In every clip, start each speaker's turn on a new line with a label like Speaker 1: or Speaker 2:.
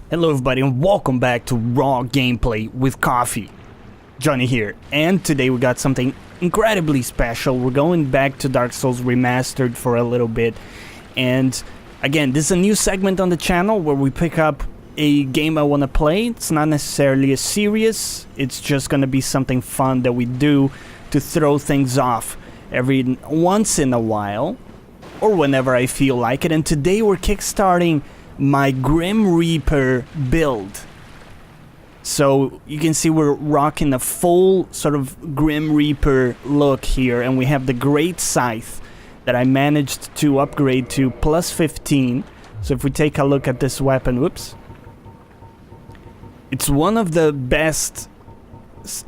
Speaker 1: Hello everybody and welcome back to Raw Gameplay with Coffee. Johnny here, and today we got something incredibly special. We're going back to Dark Souls Remastered for a little bit, and again, this is a new segment on the channel where we pick up a game I want to play. It's not necessarily a series, it's just gonna be something fun that we do to throw things off every once in a while, or whenever I feel like it. And today we're kickstarting my Grim Reaper build. So you can see we're rocking a full sort of Grim Reaper look here, and we have the Great Scythe that I managed to upgrade to plus 15. So if we take a look at this weapon, whoops, it's one of the best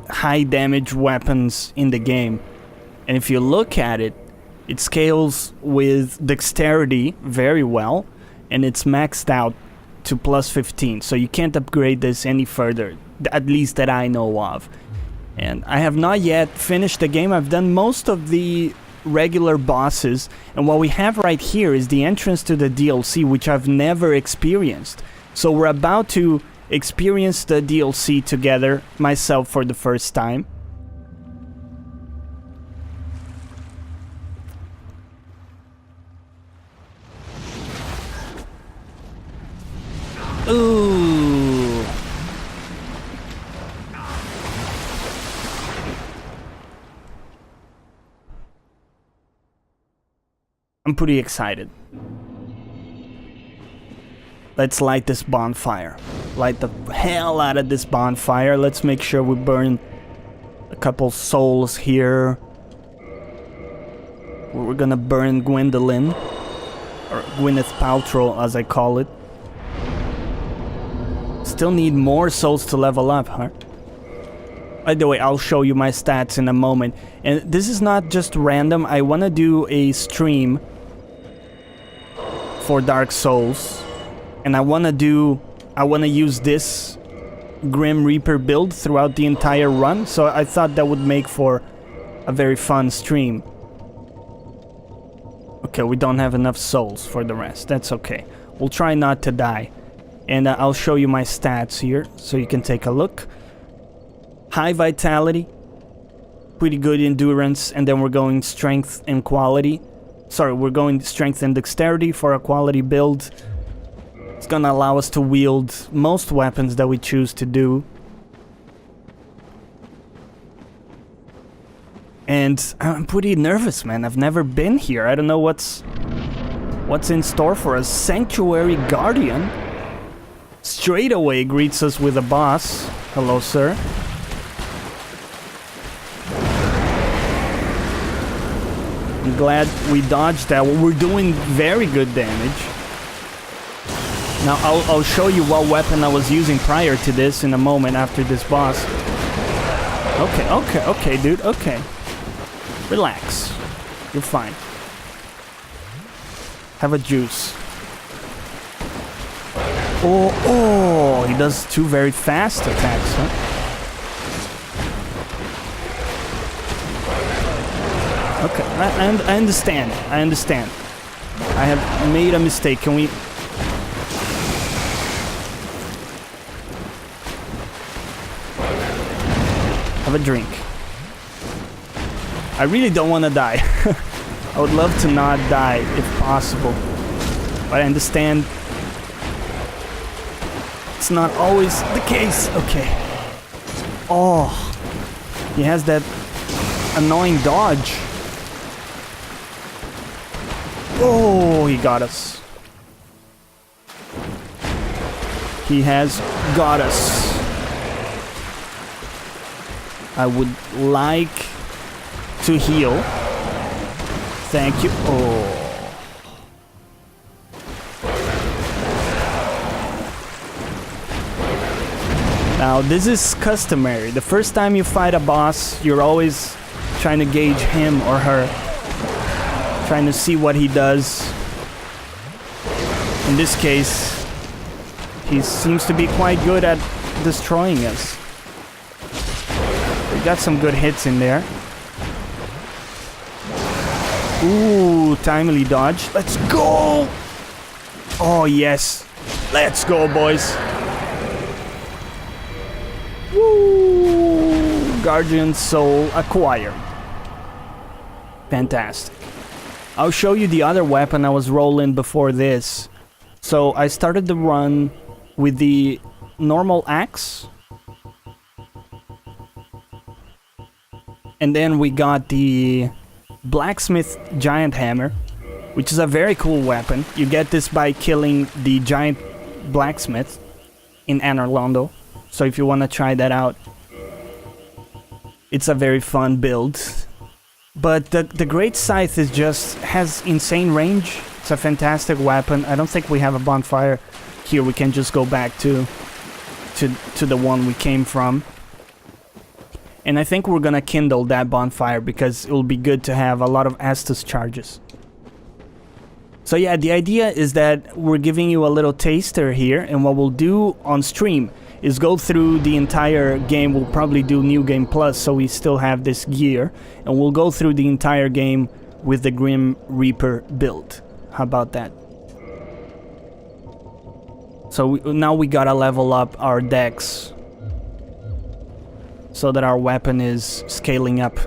Speaker 1: high damage weapons in the game. And if you look at it, it scales with dexterity very well, and it's maxed out to plus 15, so you can't upgrade this any further, at least that I know of. And I have not yet finished the game. I've done most of the regular bosses, and what we have right here is the entrance to the DLC, which I've never experienced. So we're about to experience the DLC together, myself for the first time. Ooh. I'm pretty excited. Let's light this bonfire. Light the hell out of this bonfire. Let's make sure we burn a couple souls here. We're gonna burn Gwendolyn, or Gwyneth Paltrow as I call it. Still need more souls to level up, huh? By the way, I'll show you my stats in a moment. And this is not just random. I want to do a stream for Dark Souls, and I want to use this Grim Reaper build throughout the entire run. So I thought that would make for a very fun stream. Okay, we don't have enough souls for the rest. That's okay. We'll try not to die. And I'll show you my stats here, so you can take a look. High vitality, pretty good endurance, and then we're going strength and quality. Sorry, we're going strength and dexterity for a quality build. It's gonna allow us to wield most weapons that we choose to do. And I'm pretty nervous, man. I've never been here. I don't know what's in store for us. Sanctuary Guardian straight away greets us with a boss. Hello, sir. I'm glad we dodged that. We're doing very good damage. Now, I'll show you what weapon I was using prior to this in a moment after this boss. Okay, dude, okay. Relax. You're fine. Have a juice. Oh, he does two very fast attacks, huh? Okay, I understand. I understand. I have made a mistake. Can we... have a drink? I really don't want to die. I would love to not die if possible. But I understand it's not always the case. Okay. Oh, he has that annoying dodge. Oh, he got us. He has got us. I would like to heal. Thank you. Oh. Now, this is customary. The first time you fight a boss, you're always trying to gauge him or her, trying to see what he does. In this case, he seems to be quite good at destroying us. We got some good hits in there. Ooh, timely dodge. Let's go! Oh, yes. Let's go, boys. Woo! Guardian Soul acquired. Fantastic. I'll show you the other weapon I was rolling before this. So I started the run with the normal axe. And then we got the blacksmith giant hammer, which is a very cool weapon. You get this by killing the giant blacksmith in Anor Londo. So if you want to try that out, it's a very fun build. But the Great Scythe is has insane range. It's a fantastic weapon. I don't think we have a bonfire here. We can just go back to the one we came from. And I think we're gonna kindle that bonfire because it will be good to have a lot of Estus charges. So yeah, the idea is that we're giving you a little taster here, and what we'll do on stream is go through the entire game. We'll probably do New Game Plus, so we still have this gear, and we'll go through the entire game with the Grim Reaper build. How about that? So now we gotta level up our decks so that our weapon is scaling up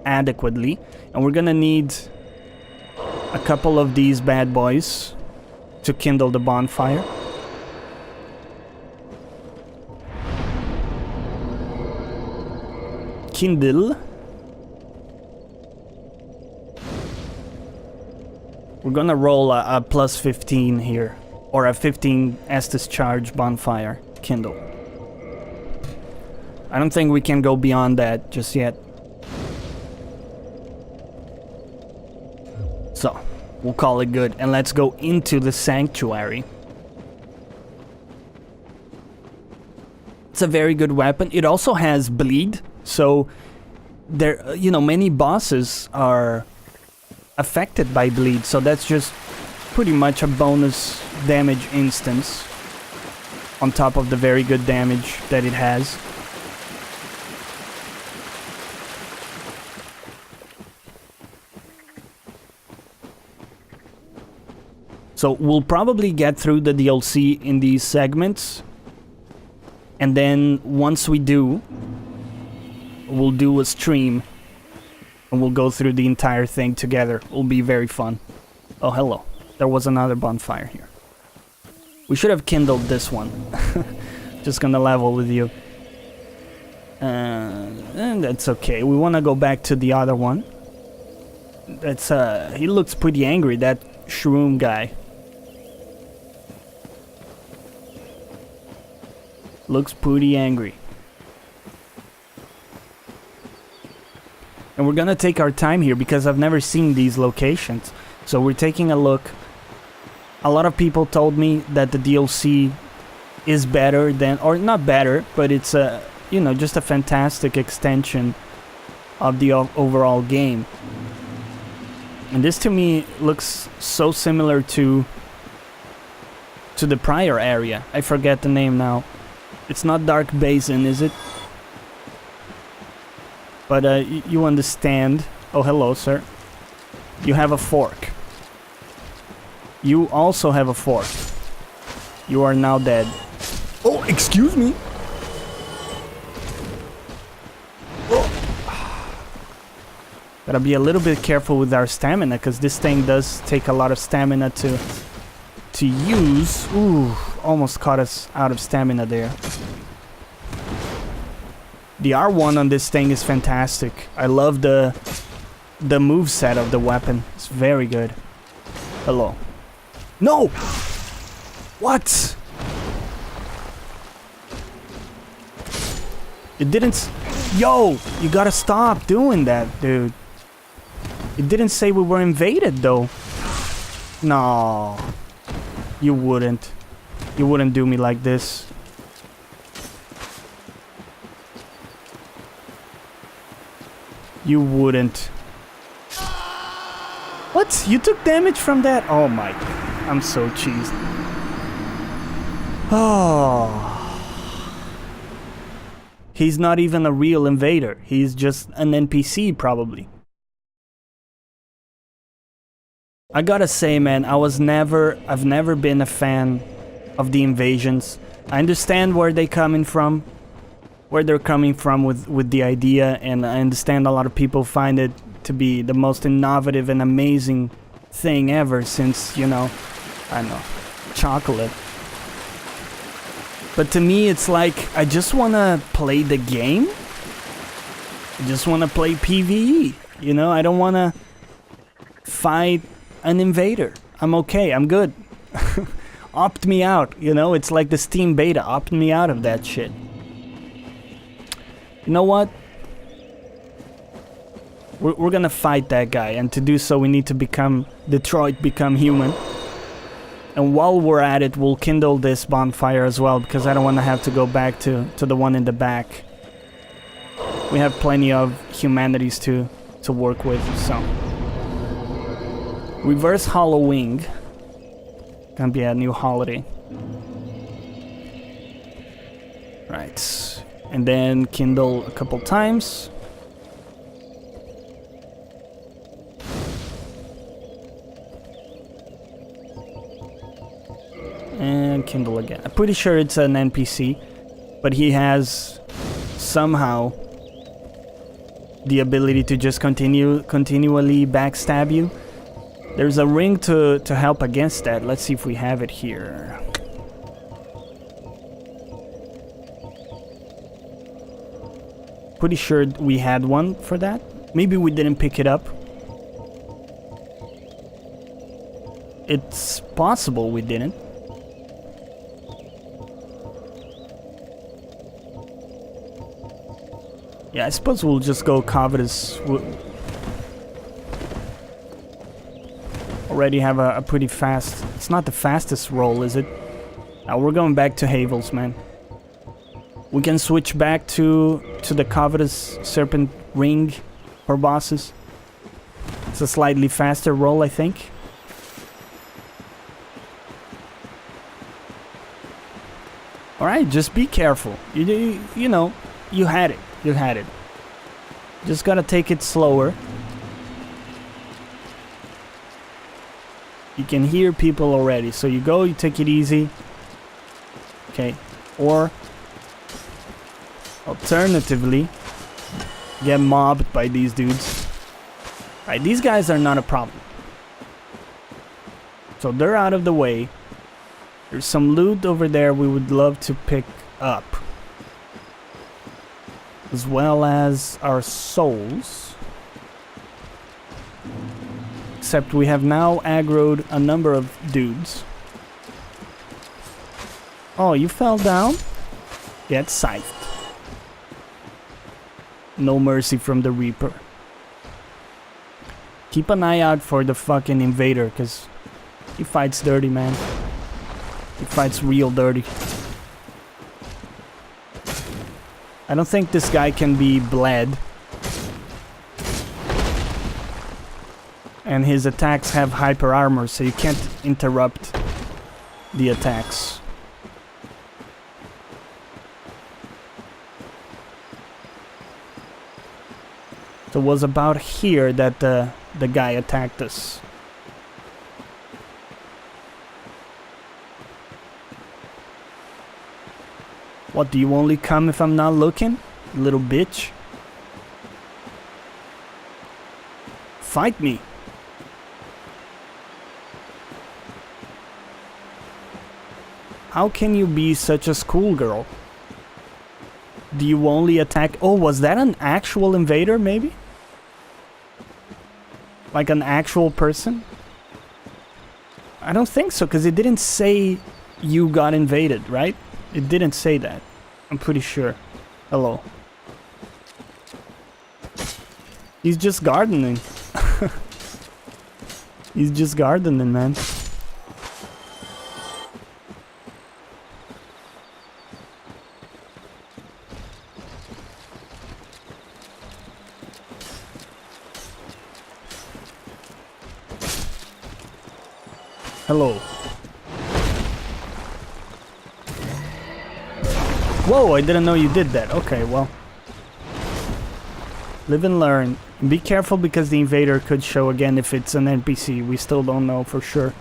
Speaker 1: adequately, and we're gonna need a couple of these bad boys to kindle the bonfire. Kindle. We're gonna roll a plus 15 here, or a 15 Estus charge bonfire kindle. I don't think we can go beyond that just yet. So, we'll call it good, and let's go into the sanctuary. It's a very good weapon. It also has bleed, so there, you know, many bosses are affected by bleed, so that's just pretty much a bonus damage instance on top of the very good damage that it has. So we'll probably get through the DLC in these segments, and then once we do, we'll do a stream, and we'll go through the entire thing together. It'll be very fun. Oh, hello. There was another bonfire here. We should have kindled this one. Just gonna level with you. And that's okay. We wanna go back to the other one. That's, he looks pretty angry, that shroom guy. Looks pretty angry. And we're gonna take our time here because I've never seen these locations. So we're taking a look. A lot of people told me that the DLC is better than, or not better, but it's a, you know, just a fantastic extension of the overall game. And this to me looks so similar to the prior area. I forget the name now. It's not Dark Basin, is it? But you understand. Oh, hello, sir. You have a fork. You also have a fork. You are now dead. Oh, excuse me. Gotta be a little bit careful with our stamina, because this thing does take a lot of stamina to use. Ooh, almost caught us out of stamina there. The R1 on this thing is fantastic. I love the moveset of the weapon. It's very good. Hello. No! What? It didn't... Yo! You gotta stop doing that, dude. It didn't say we were invaded, though. No. You wouldn't. You wouldn't do me like this. You wouldn't. What? You took damage from that? Oh my... I'm so cheesed. Oh. He's not even a real invader. He's just an NPC, probably. I gotta say, man, I've never been a fan of the invasions. I understand where they're coming from. where they're coming from with the idea, and I understand a lot of people find it to be the most innovative and amazing thing ever since, you know, I don't know, chocolate. But to me, it's like, I just want to play the game. I just want to play PvE, you know? I don't want to fight an invader. I'm okay, I'm good. Opt me out, you know? It's like the Steam beta, opt me out of that shit. You know what? We're gonna fight that guy, and to do so we need to become Detroit, become human. And while we're at it, we'll kindle this bonfire as well, because I don't want to have to go back to the one in the back. We have plenty of humanities to work with, so. Reverse Halloween. Gonna be a new holiday. Right. And then kindle a couple times. And kindle again. I'm pretty sure it's an NPC, but he has somehow the ability to just continually backstab you. There's a ring to help against that. Let's see if we have it here. Pretty sure we had one for that. Maybe we didn't pick it up. It's possible we didn't. Yeah, I suppose we'll just go covetous. We'll already have a pretty fast... It's not the fastest roll, is it? Now we're going back to Havel's, man. We can switch back to the covetous serpent ring for bosses. It's a slightly faster roll, I think. Alright, just be careful. You know, you had it. You had it. Just gotta take it slower. You can hear people already, so you go, you take it easy. Okay, or alternatively, get mobbed by these dudes. Right, these guys are not a problem. So they're out of the way. There's some loot over there we would love to pick up, as well as our souls. Except we have now aggroed a number of dudes. Oh, you fell down? Get scythed. No mercy from the Reaper. Keep an eye out for the fucking invader, because he fights dirty, man. He fights real dirty. I don't think this guy can be bled. And his attacks have hyper armor, so you can't interrupt the attacks. So it was about here that the guy attacked us. What, do you only come if I'm not looking? Little bitch. Fight me. How can you be such a schoolgirl? Do you only attack... Oh, was that an actual invader, maybe? Like an actual person? I don't think so, because it didn't say you got invaded, right? It didn't say that. I'm pretty sure. Hello. He's just gardening. He's just gardening, man. Hello. Whoa, I didn't know you did that. Okay, well. Live and learn. Be careful because the invader could show again if it's an NPC. We still don't know for sure.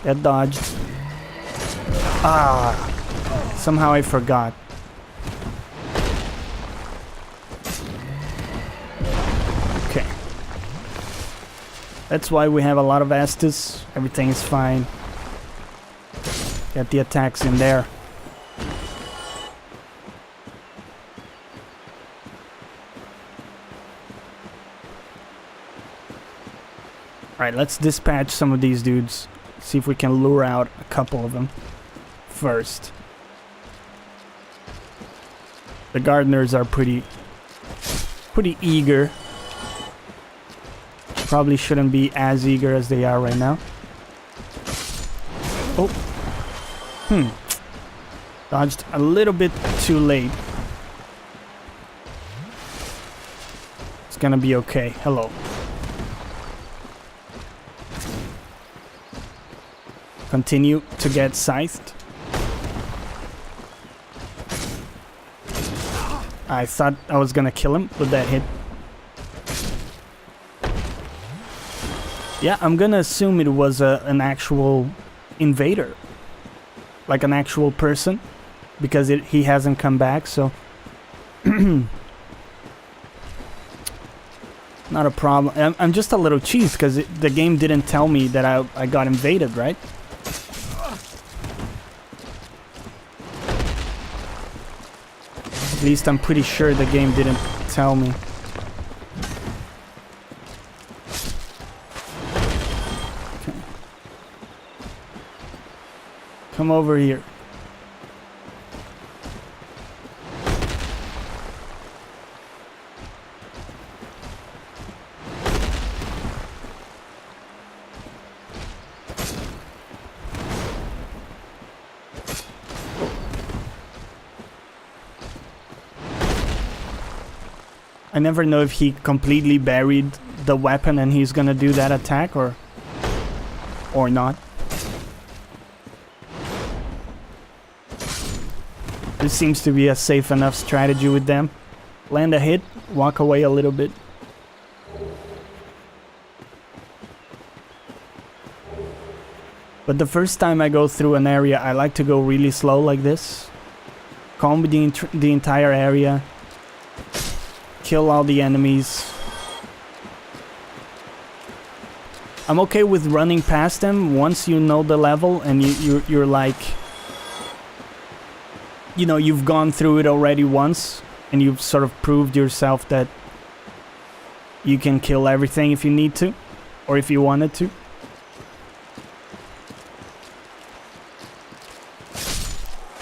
Speaker 1: Get dodged. Ah! Somehow I forgot. That's why we have a lot of Estus. Everything is fine. Get the attacks in there. Alright, let's dispatch some of these dudes. See if we can lure out a couple of them first. The gardeners are pretty eager. Probably shouldn't be as eager as they are right now. Oh. Dodged a little bit too late. It's gonna be okay. Hello. Continue to get scythed. I thought I was gonna kill him with that hit. Yeah, I'm gonna assume it was an actual invader. Like an actual person. Because he hasn't come back, so... Not a problem. I'm just a little cheesed because the game didn't tell me that I got invaded, right? At least I'm pretty sure the game didn't tell me. Okay. Come over here. I never know if he completely buried the weapon and he's gonna do that attack or not. This seems to be a safe enough strategy with them. Land a hit, walk away a little bit. But the first time I go through an area, I like to go really slow like this. Comb the entire area. Kill all the enemies. I'm okay with running past them once you know the level and you're like... You know, you've gone through it already once and you've sort of proved yourself that you can kill everything if you need to or if you wanted to.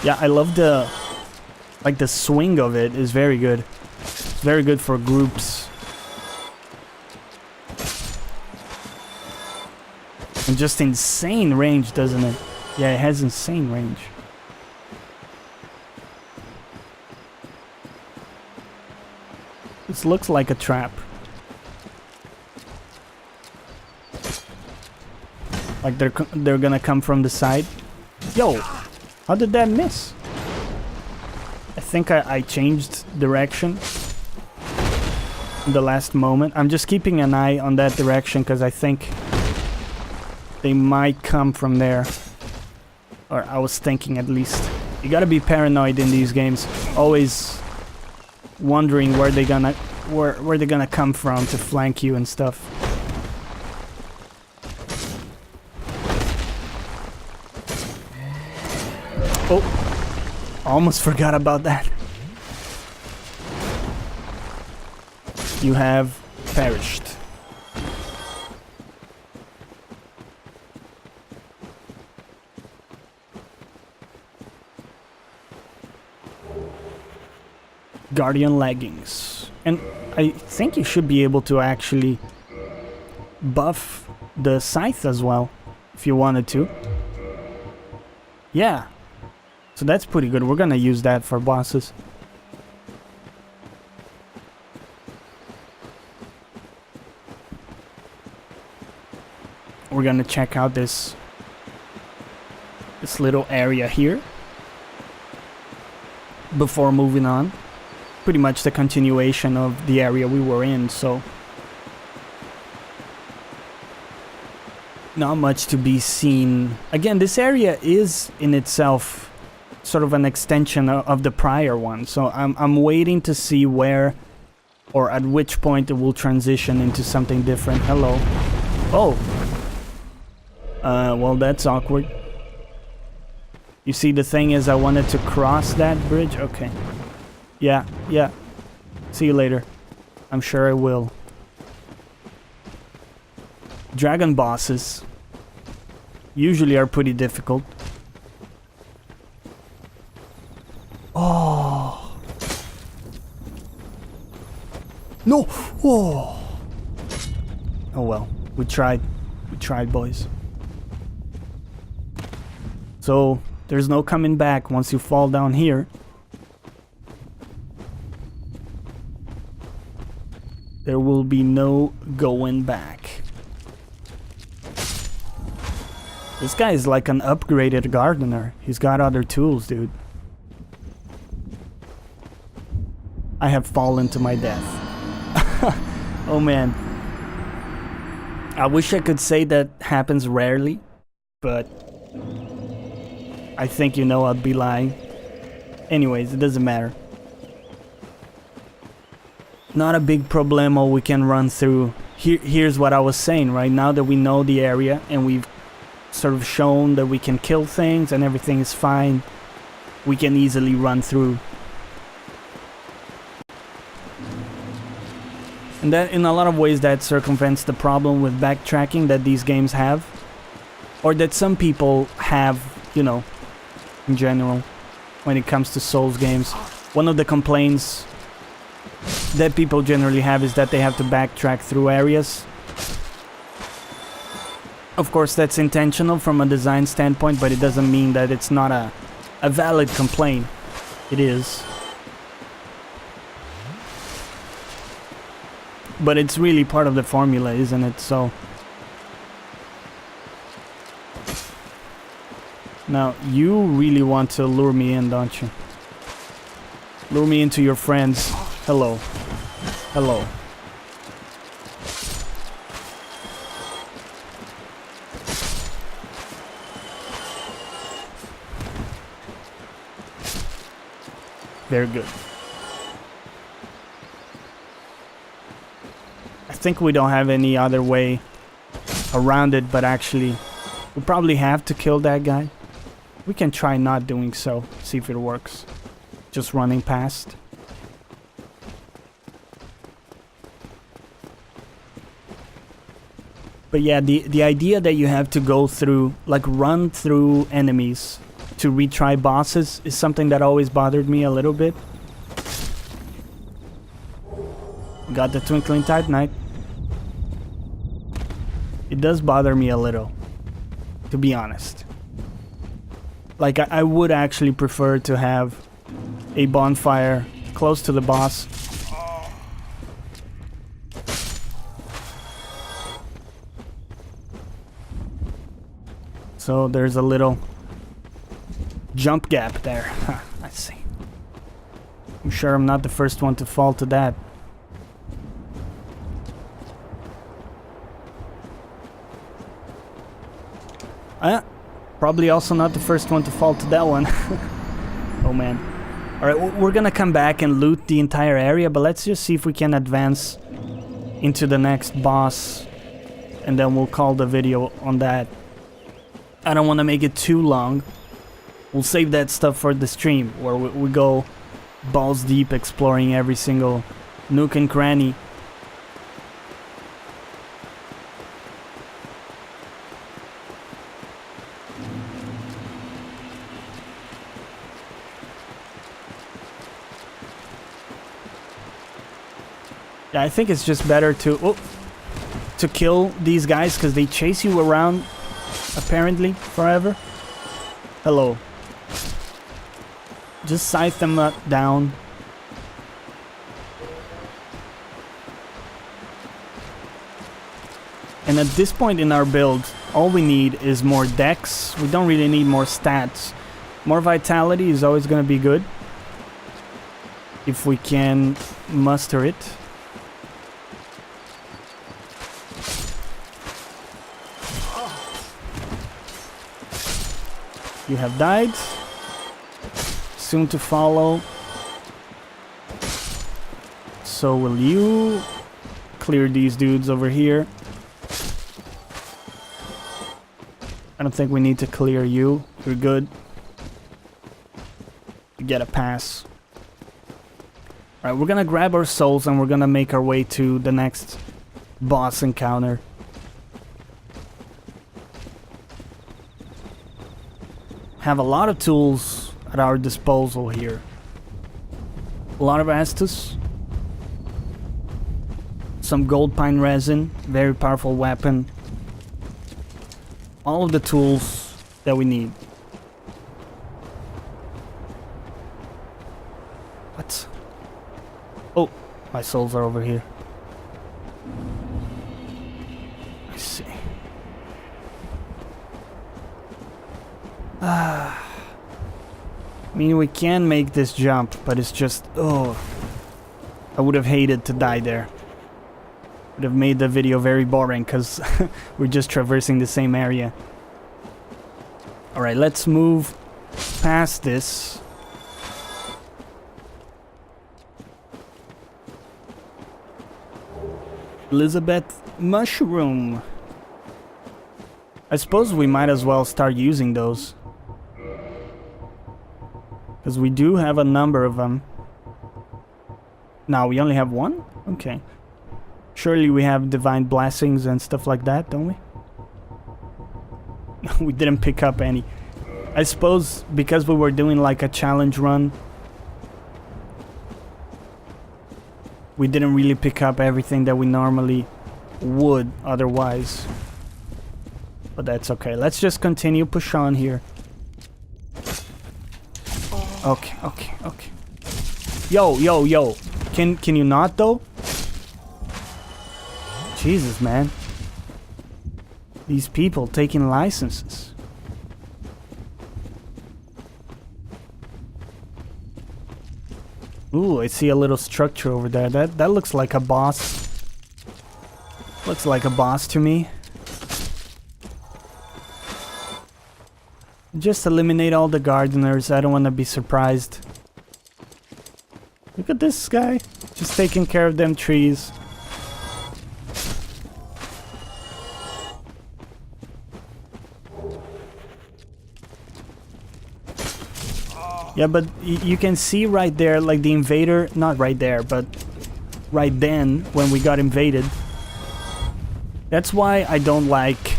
Speaker 1: Yeah, I love the... Like the swing of it is very good. Very good for groups. And just insane range, doesn't it? Yeah, it has insane range. This looks like a trap. Like they're gonna come from the side. Yo, how did that miss? I think I changed direction. In the last moment. I'm just keeping an eye on that direction because I think they might come from there. Or I was thinking at least. You gotta be paranoid in these games. Always wondering where they're gonna come from to flank you and stuff. Oh, almost forgot about that. You have perished. Guardian leggings. And I think you should be able to actually buff the scythe as well, if you wanted to. Yeah. So that's pretty good. We're gonna use that for bosses. We're gonna check out this little area here before moving on. Pretty much the continuation of the area we were in, so not much to be seen. Again, this area is in itself sort of an extension of the prior one, so I'm waiting to see where or at which point it will transition into something different. Hello. Oh. Well, that's awkward. You see, the thing is, I wanted to cross that bridge. Okay. Yeah, yeah. See you later. I'm sure I will. Dragon bosses usually are pretty difficult. Oh. No! Oh. Oh well. We tried. We tried, boys. So, there's no coming back once you fall down here. There will be no going back. This guy is like an upgraded gardener. He's got other tools, dude. I have fallen to my death. Oh man. I wish I could say that happens rarely, but I think you know I'd be lying. Anyways, it doesn't matter. Not a big problemo we can run through. Here's what I was saying, right? Now that we know the area and we've sort of shown that we can kill things and everything is fine, we can easily run through. And that, in a lot of ways, that circumvents the problem with backtracking that these games have. Or that some people have, you know, in general, when it comes to Souls games. One of the complaints that people generally have is that they have to backtrack through areas. Of course, that's intentional from a design standpoint, but it doesn't mean that it's not a valid complaint. It is. But it's really part of the formula, isn't it? So now, you really want to lure me in, don't you? Lure me into your friends. Hello. Hello. Very good. I think we don't have any other way around it, but actually, we probably have to kill that guy. We can try not doing so, see if it works. Just running past. But yeah, the idea that you have to go through, like run through enemies to retry bosses is something that always bothered me a little bit. Got the Twinkling Titanite. It does bother me a little, to be honest. Like, I would actually prefer to have a bonfire close to the boss. So there's a little jump gap there. I see. I'm sure I'm not the first one to fall to that. Probably also not the first one to fall to that one. Oh man. Alright, we're gonna come back and loot the entire area, but let's just see if we can advance into the next boss, and then we'll call the video on that. I don't want to make it too long. We'll save that stuff for the stream, where we go balls deep exploring every single nook and cranny. Yeah, I think it's just better to kill these guys, because they chase you around apparently forever. Hello. Just scythe them down. And at this point in our build, all we need is more dex. We don't really need more stats. More vitality is always going to be good, if we can muster it. You have died. Soon to follow. So will you clear these dudes over here. I don't think we need to clear you. You're good. You get a pass. Alright, we're gonna grab our souls and we're gonna make our way to the next boss encounter. Have a lot of tools at our disposal here. A lot of Estus. Some gold pine resin. Very powerful weapon. All of the tools that we need. What? Oh, my souls are over here. I see. I mean, we can make this jump, but it's just... Oh, I would have hated to die there. Would have made the video very boring, because we're just traversing the same area. Alright, let's move past this. Elizabeth Mushroom. I suppose we might as well start using those. Because we do have a number of them. Now, we only have one? Okay. Surely we have divine blessings and stuff like that, don't we? We didn't pick up any. I suppose because we were doing like a challenge run, we didn't really pick up everything that we normally would otherwise. But that's okay. Let's just continue, push on here. Okay, okay, okay. Yo, yo, yo. Can you not though? Jesus, man. These people taking licenses. Ooh, I see a little structure over there. That looks like a boss. Looks like a boss to me. Just eliminate all the gardeners. I don't want to be surprised. Look at this guy. Just taking care of them trees. Yeah, but you can see right there, like the invader, not right there, but right then, when we got invaded. That's why I don't like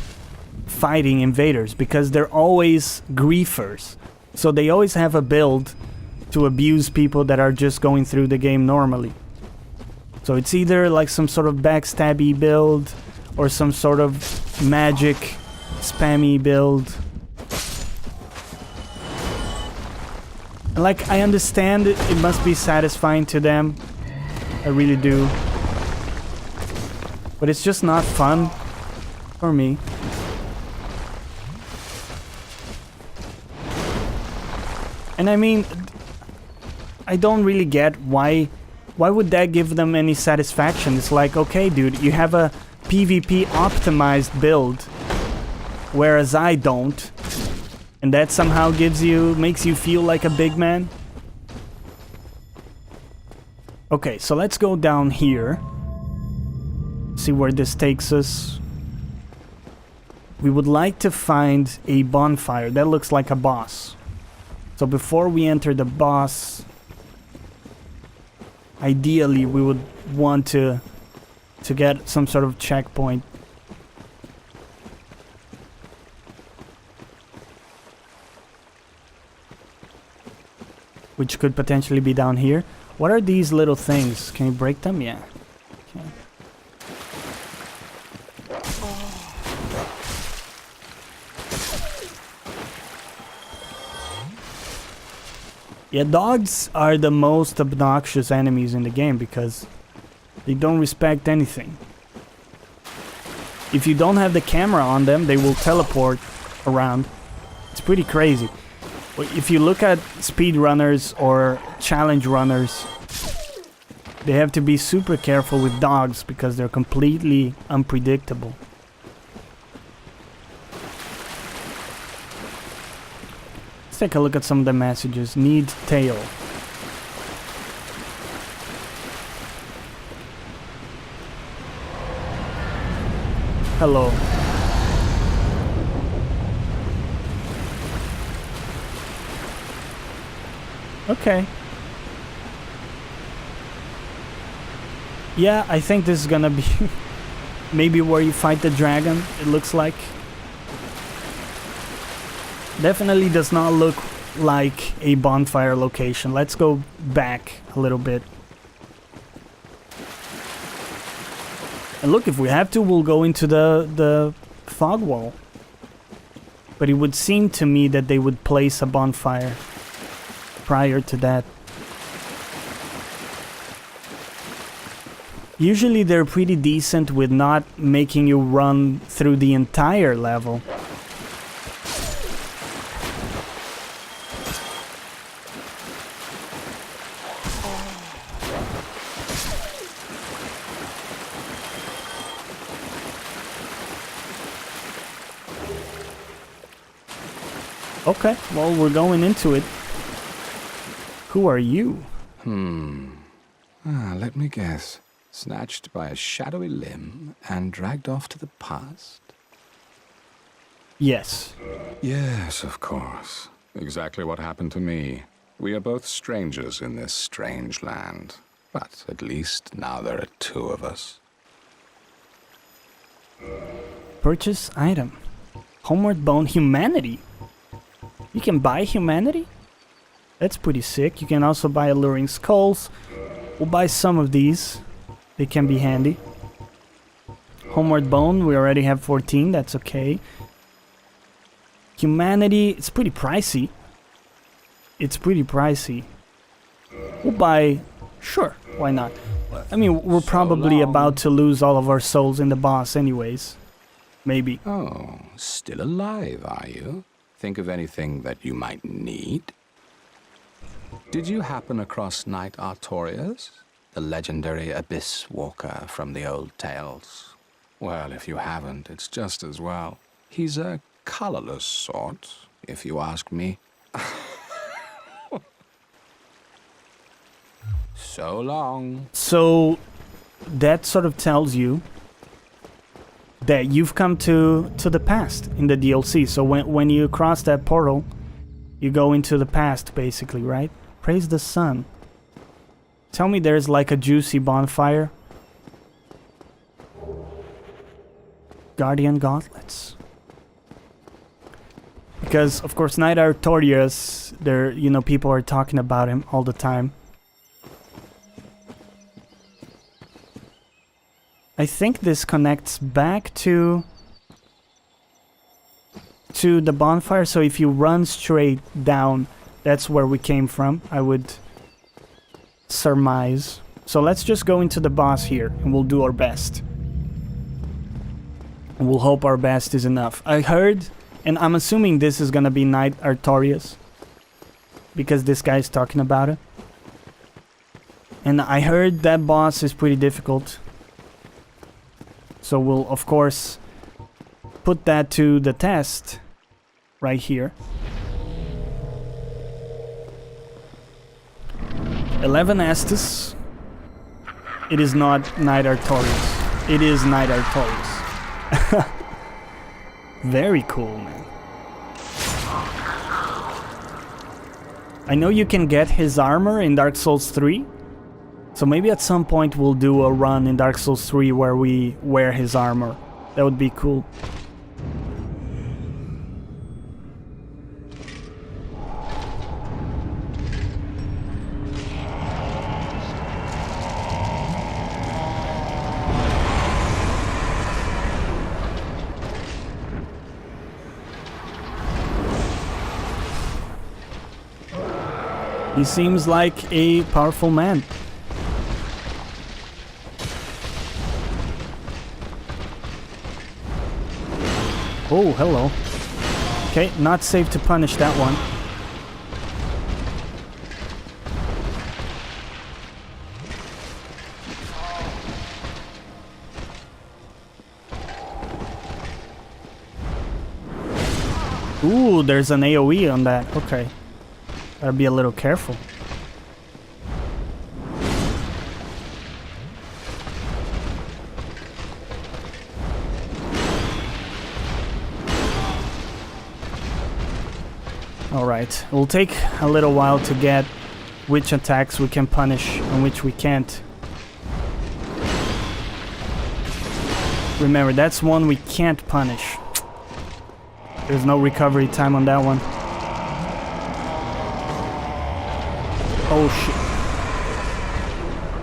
Speaker 1: fighting invaders, because they're always griefers. So they always have a build to abuse people that are just going through the game normally. So it's either like some sort of backstabby build, or some sort of magic spammy build. Like, I understand it must be satisfying to them. I really do. But it's just not fun for me. And I mean, I don't really get why would that give them any satisfaction? It's like, okay, dude, you have a PvP optimized build, whereas I don't. And that somehow makes you feel like a big man? Okay, so let's go down here. See where this takes us. We would like to find a bonfire. That looks like a boss. So before we enter the boss, ideally we would want to get some sort of checkpoint. Which could potentially be down here. What are these little things? Can you break them? Yeah. Okay. Yeah, dogs are the most obnoxious enemies in the game because they don't respect anything. If you don't have the camera on them, they will teleport around. It's pretty crazy. If you look at speedrunners or challenge runners, they have to be super careful with dogs because they're completely unpredictable. Let's take a look at some of the messages. Need tail. Hello. Okay. Yeah, I think this is gonna be maybe where you fight the dragon, it looks like. Definitely does not look like a bonfire location. Let's go back a little bit. And look, if we have to, we'll go into the fog wall. But it would seem to me that they would place a bonfire prior to that. Usually they're pretty decent with not making you run through the entire level. Okay, well, we're going into it. Who are you?
Speaker 2: Let me guess. Snatched by a shadowy limb and dragged off to the past?
Speaker 1: Yes.
Speaker 2: Yes, of course. Exactly what happened to me. We are both strangers in this strange land. But at least now there are two of us.
Speaker 1: Purchase item. Homeward Bound Humanity. You can buy humanity? That's pretty sick. You can also buy alluring skulls. We'll buy some of these. They can be handy. Homeward Bone, we already have 14. That's okay. Humanity, it's pretty pricey. It's pretty pricey. We'll buy... Sure, why not? I mean, we're probably about to lose all of our souls in the boss anyways. Maybe.
Speaker 2: Oh, still alive, are you? Think of anything that you might need? Did you happen across Knight Artorias, the legendary abyss walker from the old tales? Well, if you haven't, it's just as well. He's a colorless sort, if you ask me. So long.
Speaker 1: So, that sort of tells you that you've come to the past in the DLC. So when you cross that portal, you go into the past, basically, right? Praise the sun. Tell me there's like a juicy bonfire. Guardian gauntlets. Because, of course, Knight Artorias, there, you know, people are talking about him all the time. I think this connects back to the bonfire, so if you run straight down, that's where we came from, I would surmise. So let's just go into the boss here, and we'll do our best. And we'll hope our best is enough. I heard, and I'm assuming this is gonna be Knight Artorias, because this guy's talking about it. And I heard that boss is pretty difficult. So we'll, of course, put that to the test right here. 11 Estus. It is not Knight Artorias. It is Knight Artorias. Very cool, man. I know you can get his armor in Dark Souls 3. So maybe at some point we'll do a run in Dark Souls 3 where we wear his armor. That would be cool. He seems like a powerful man. Oh, hello. Okay, not safe to punish that one. Ooh, there's an AoE on that. Okay. Gotta be a little careful. Alright, it will take a little while to get which attacks we can punish and which we can't. Remember, that's one we can't punish. There's no recovery time on that one. Oh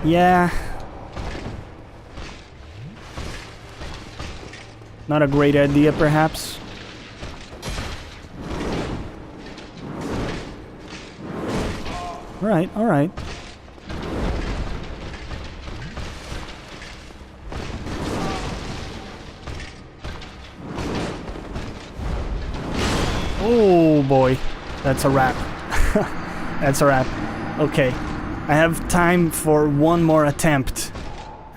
Speaker 1: shit. Yeah. Not a great idea, perhaps. Alright, alright. Oh boy, that's a wrap. That's a wrap. Okay, I have time for one more attempt.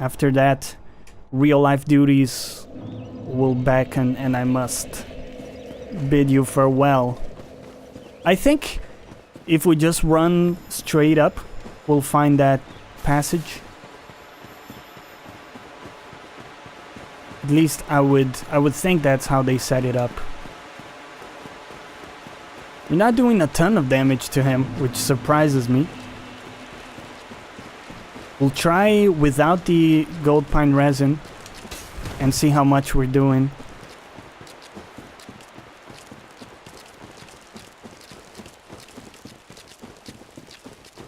Speaker 1: After that, real life duties will beckon and I must bid you farewell. I think if we just run straight up, we'll find that passage. At least I would think that's how they set it up. We're not doing a ton of damage to him, which surprises me. We'll try without the gold pine resin and see how much we're doing.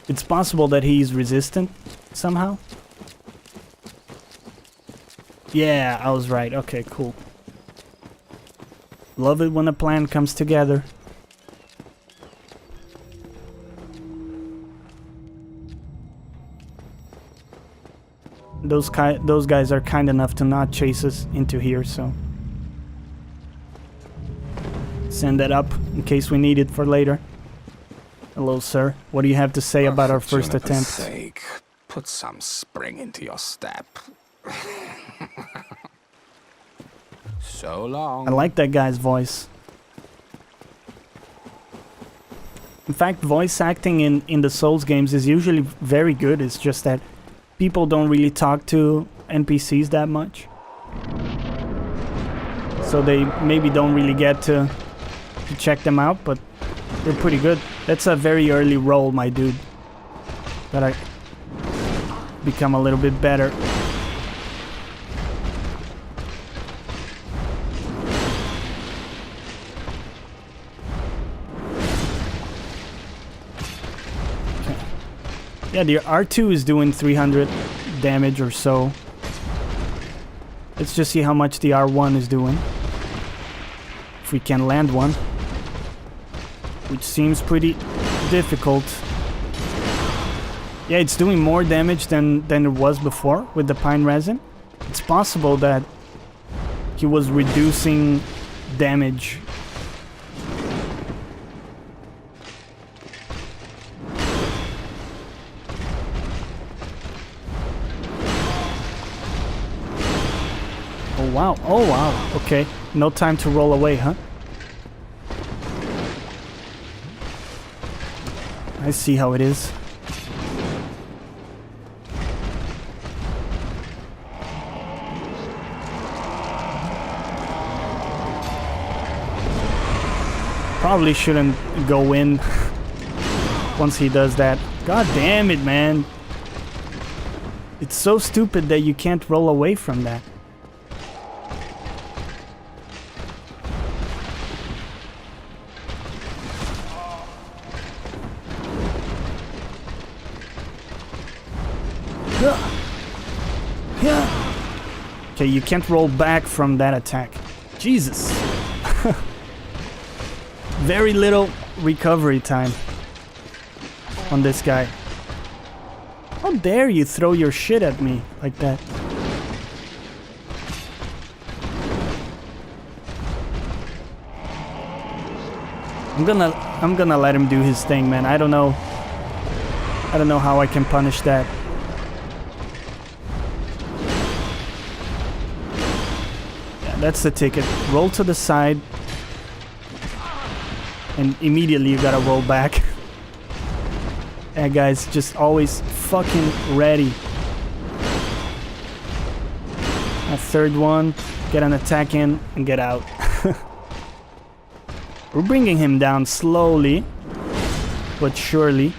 Speaker 1: It's possible that he's resistant somehow. Yeah, I was right. Okay, cool. Love it when a plan comes together. Those guys are kind enough to not chase us into here, so send that up in case we need it for later. Hello, sir. What do you have to say about our first attempt?
Speaker 2: For Juniper's sake, put some spring into your step. So long.
Speaker 1: I like that guy's voice. In fact, voice acting in the Souls games is usually very good. It's just that people don't really talk to NPCs that much. So they maybe don't really get to check them out, but they're pretty good. That's a very early roll, my dude. Gotta become a little bit better. Yeah, the R2 is doing 300 damage or so. Let's just see how much the R1 is doing. If we can land one. Which seems pretty difficult. Yeah, it's doing more damage than it was before with the pine resin. It's possible that he was reducing damage. Oh wow, oh wow, okay. No time to roll away, huh? I see how it is. Probably shouldn't go in once he does that. God damn it, man. It's so stupid that you can't roll away from that. Okay, you can't roll back from that attack. Jesus. Very little recovery time on this guy. How dare you throw your shit at me like that? I'm gonna let him do his thing, man. I don't know how I can punish that. That's the ticket. Roll to the side. And immediately you gotta roll back. Yeah, guys, just always fucking ready. A third one. Get an attack in and get out. We're bringing him down slowly, but surely.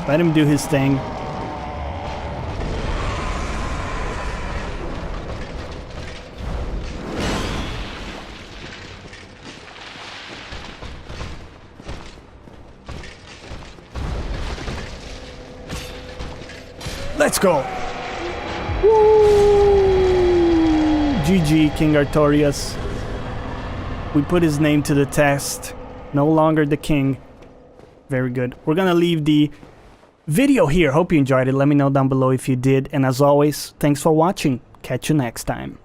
Speaker 1: Let him do his thing. Let's go! Woo! GG, King Artorias. We put his name to the test. No longer the king. Very good. We're gonna leave the video here. Hope you enjoyed it. Let me know down below if you did. And as always, thanks for watching. Catch you next time.